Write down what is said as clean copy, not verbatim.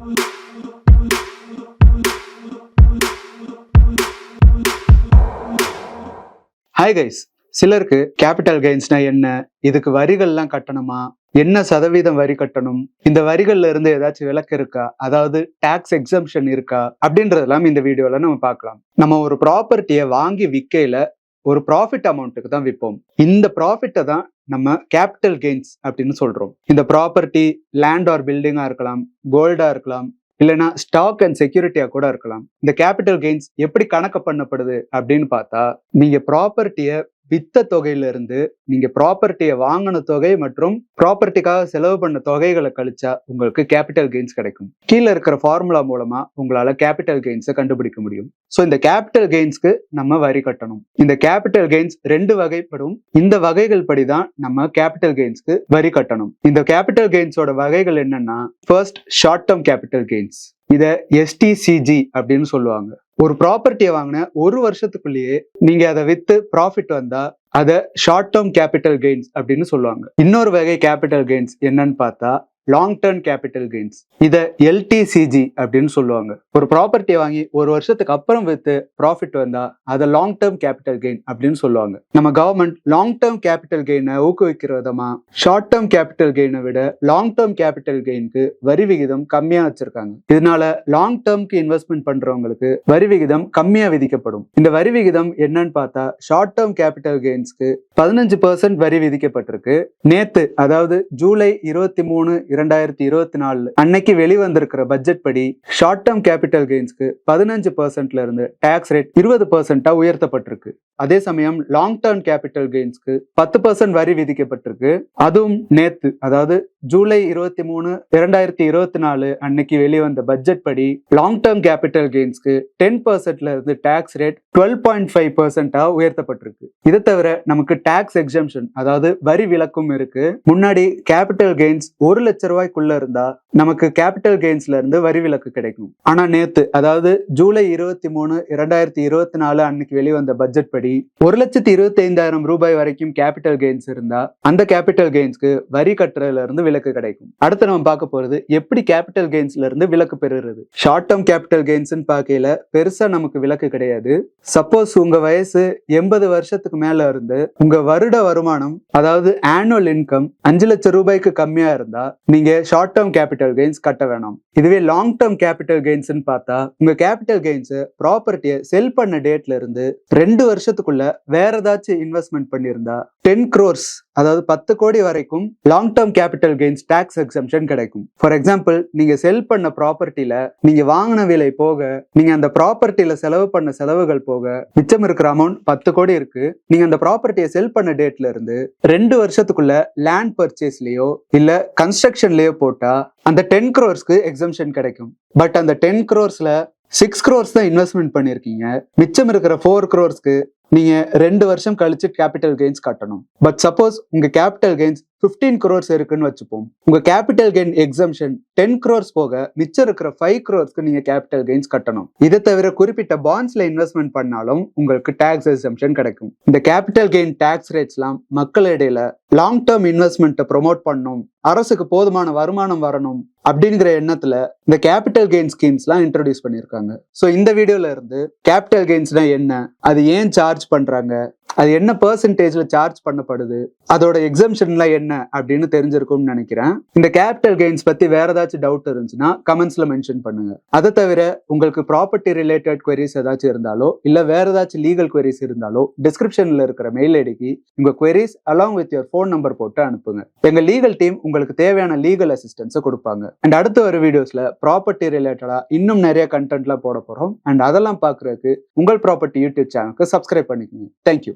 Hi guys, சிலருக்கு capital கெயின்ஸ்னா என்ன, இதுக்கு வரிகள்லாம் கட்டணுமா, என்ன சதவீதம் வரி கட்டணும், இந்த வரிகள்ல இருந்து ஏதாச்சும் விலக்கு இருக்கா, அதாவது டாக்ஸ் எக்ஸம்ஷன் இருக்கா அப்படின்றதெல்லாம் இந்த வீடியோல நம்ம பார்க்கலாம். நம்ம ஒரு ப்ராப்பர்ட்டியை வாங்கி விற்கையில ஒரு ப்ராஃபிட் அமௌண்ட்டுக்கு தான் விற்போம். இந்த ப்ராஃபிட்டை தான் நம்ம கேபிட்டல் கெயின்ஸ் அப்படின்னு சொல்றோம். இந்த ப்ராப்பர்ட்டி லேண்ட் ஆர் பில்டிங்கா இருக்கலாம், கோல்டா இருக்கலாம், இல்லைன்னா ஸ்டாக் அண்ட் செக்யூரிட்டியா கூட இருக்கலாம். இந்த கேபிட்டல் கெயின்ஸ் எப்படி கணக்கு பண்ணப்படுது அப்படின்னு பார்த்தா, நீங்க ப்ராப்பர்ட்டியை வித்த தொகையில இருந்து நீங்க ப்ராப்பர்ட்டியை வாங்கின தொகை மற்றும் ப்ராப்பர்ட்டிக்காக செலவு பண்ண தொகைகளை கழிச்சா உங்களுக்கு கேபிட்டல் கெயின்ஸ் கிடைக்கும். கீழே இருக்கிற ஃபார்முலா மூலமா உங்களால கேபிட்டல் கெயின்ஸை கண்டுபிடிக்க முடியும். ஸோ இந்த கேபிட்டல் கெயின்ஸ்க்கு நம்ம வரி கட்டணும். இந்த கேபிட்டல் கெயின்ஸ் 2 வகைப்படும். இந்த வகைகள் படிதான் நம்ம கேபிட்டல் கெயின்ஸ்க்கு வரி கட்டணும். இந்த கேபிட்டல் கெயின்ஸோட வகைகள் என்னன்னா, first short term capital gains, இத STCG அப்படின்னு சொல்லுவாங்க. ஒரு ப்ராப்பர்ட்டியை வாங்கின ஒரு வருஷத்துக்குள்ளேயே நீங்க அதை வித்து ப்ராஃபிட் வந்தா அதை ஷார்ட் டேர்ம் கேபிட்டல் கெயின்ஸ் அப்படின்னு சொல்லுவாங்க. இன்னொரு வகை கேபிட்டல் கெயின்ஸ் என்னன்னு பார்த்தா லாங் டேர்ம் கேபிட்டல் கெயின்ஸ், இத LTCG அப்படின்னு சொல்லுவாங்க. ஒரு ப்ராப்பர்ட்டியை வாங்கி ஒரு வருஷத்துக்கு அப்புறம் வித்து ப்ராஃபிட் வந்தா அதை லாங் டேர்ம் கேபிட்டல் கெயின் அப்படின்னு சொல்லுவாங்க. நம்ம கவர்மெண்ட் லாங் டேர்ம் கேபிட்டல் கெயினை ஊக்குவிக்கிற விதமா ஷார்ட் டேர்ம் கேபிட்டல் கெயினை விட லாங் டேர்ம் கேபிட்டல் கெயினுக்கு வரி விகிதம் கம்மியா வச்சிருக்காங்க. இதனால லாங் டேர்ம்க்கு இன்வெஸ்ட்மெண்ட் பண்றவங்களுக்கு வரி விகிதம் கம்மியா விதிக்கப்படும். இந்த வரி விகிதம் என்னன்னு பார்த்தா, ஷார்ட் டேர்ம் கேபிட்டல் கெயின்ஸ்க்கு 15% வரி விதிக்கப்பட்டிருக்கு. நேத்து, அதாவது ஜூலை 23, 2024 அன்னைக்கு வெளிவந்திருக்கிற பட்ஜெட் படி ஷார்ட் டேர்ம் கேபிட்டல் கெயின்ஸ்க்கு 15%ல இருந்து டாக்ஸ் ரேட் 20% உயர்த்தப்பட்டிருக்கு. அதே சமயம் லாங் டேர்ம் கேபிட்டல் கெயின்ஸ்க்கு 10% வரி விதிக்கப்பட்டிருக்கு. அதுவும் நேத்து, அதாவது ஜூலை 23, 2024 அன்னைக்கு வெளிவந்த பட்ஜெட் படி லாங் டேர்ம் கேபிட்டல் கெயின்ஸ்க்கு 10%ல இருந்து டாக்ஸ் ரேட் 12.5% உயர்த்தப்பட்டிருக்கு. இதை தவிர நமக்கு டாக்ஸ் எக்ஸம்ஷன், அதாவது வரி விலக்கும் இருக்கு. முன்னாடி கேபிட்டல் கெயின்ஸ் 1 லட்சம் ரூபாய்க்குள்ள இருந்தா நமக்கு கேபிட்டல் கெயின்ஸ்ல இருந்து வரி விலக்கு கிடைக்கும். ஆனா நேத்து, அதாவது ஜூலை 23, 2024 அன்னைக்கு வெளிவந்த பட்ஜெட் படி 1,25,000 ரூபாய் வரைக்கும் கேபிட்டல் கெயின்ஸ் இருந்தா அந்த கேபிட்டல் கெயின்ஸ்க்கு வரி கட்டுறதுல இருந்து விலக்கு கிடைக்கும். அடுத்து நம்ம பார்க்க போறது எப்படி கேபிட்டல் கெயின்ஸ்ல இருந்து விலக்கு பெறுறது. ஷார்ட் டேர்ம் கேபிட்டல் கெயின்ஸ் பார்க்கையில பெருசா நமக்கு விலக்கு கிடையாது. சப்போஸ் உங்க வயசு 80 வருஷத்துக்கு மேல இருந்து உங்க வருட வருமானம், அதாவது ஆனுவல் இன்கம் 5 லட்சம் ரூபாய்க்கு கம்மியா இருந்தா நீங்க ஷார்ட் டேர்ம் கேபிட்டல் கெயின்ஸ் கட்ட வேணாம். இதுவே லாங் டேர்ம் கேபிட்டல் கெயின்ஸ் பார்த்தா, உங்க கேபிட்டல் கெயின்ஸ் ப்ராப்பர்ட்டியை செல் பண்ண டேட்ல இருந்து 2 வருஷத்துக்குள்ள வேற ஏதாச்சும் இன்வெஸ்ட்மெண்ட் பண்ணியிருந்தா 10 crores, அதாவது 10 கோடி வரைக்கும் long term capital gains tax exemption கிடைக்கும். ஃபார் எக்ஸாம்பிள், நீங்க செல் பண்ண ப்ராப்பர்ட்டில நீங்க வாங்கின விலை போக, நீங்க அந்த ப்ராப்பர்ட்டில செலவு பண்ண செலவுகள் போக மிச்சம் இருக்கிற அமௌண்ட் 10 கோடி இருக்கு. நீங்க அந்த ப்ராப்பர்ட்டியை செல் பண்ண டேட்ல இருந்து 2 வருஷத்துக்குள்ள லேண்ட் பர்ச்சேஸ்லயோ இல்ல கன்ஸ்ட்ரக்ஷன்லயோ போட்டா அந்த 10 crores எக்ஸம்ஷன் கிடைக்கும். பட் அந்த 10 crores-ல 6 crores தான் இன்வெஸ்ட்மெண்ட் பண்ணிருக்கீங்க. மிச்சம் இருக்கிற 4 crores நீங்க 2 வருஷம் கழிச்சு கேபிட்டல் கெயின்ஸ் கட்டணும். பட் சப்போஸ் உங்க கேபிட்டல் கெயின்ஸ் 15 crores இருக்குன்னு வச்சுப்போம். உங்க கேபிட்டல் கெயின் எக்ஸம்ஷன் 10 crores போக மிச்சம் இருக்கிற 5 crores நீங்க கேபிட்டல் கெயின்ஸ் கட்டணும். இதை தவிர குறிப்பிட்ட பாண்ட்ஸ்ல இன்வெஸ்ட்மெண்ட் பண்ணாலும் உங்களுக்கு டாக்ஸ் எக்ஸம்ஷன் கிடைக்கும். இந்த கேபிட்டல் கெயின் டாக்ஸ் ரேட்ஸ்லாம் மக்களிடையில லாங் டேர்ம் இன்வெஸ்ட்மெண்ட்டை ப்ரொமோட் பண்ணணும், அரசுக்கு போதுமான வருமானம் வரணும் அப்படிங்கிற எண்ணத்துல இந்த கேபிட்டல் கெயின் ஸ்கீம்ஸ்லாம் இன்ட்ரோடியூஸ் பண்ணியிருக்காங்க. ஸோ இந்த வீடியோல இருந்து கேபிட்டல் கெயின்ஸ்னா என்ன, அது ஏன் சார்ஜ் பண்றாங்க, அது என்ன பெர்சன்டேஜ்ல சார்ஜ் பண்ணப்படுது, அதோட எக்ஸம்ஷன்லாம் என்ன அப்படின்னு தெரிஞ்சிருக்கும்னு நினைக்கிறேன். இந்த கேபிட்டல் கெயின்ஸ் பத்தி வேற ஏதாச்சும் டவுட் இருந்துச்சுன்னா கமெண்ட்ஸ்ல மென்ஷன் பண்ணுங்க. அதை தவிர உங்களுக்கு ப்ராப்பர்ட்டி ரிலேட்டட் குவரிஸ் ஏதாச்சும் இருந்தாலோ இல்ல வேற ஏதாச்சும் லீகல் குவரிஸ் இருந்தாலோ டிஸ்கிரிப்ஷன்ல இருக்கிற மெயில் ஐடிக்கு உங்க queries along with your phone number போட்டு அனுப்புங்க. எங்க லீகல் டீம் உங்களுக்கு தேவையான லீகல் அசிஸ்டன்ஸை கொடுப்பாங்க. அண்ட் அடுத்த ஒரு வீடியோஸ்ல ப்ராப்பர்ட்டி ரிலேட்டடா இன்னும் நிறைய கண்டென்ட்லாம் போட போறோம். அண்ட் அதெல்லாம் பாக்குறதுக்கு உங்கள் ப்ராப்பர்ட்டி யூடியூப் சேனலுக்கு சப்ஸ்கிரைப் பண்ணிக்கோங்க. தேங்க்யூ.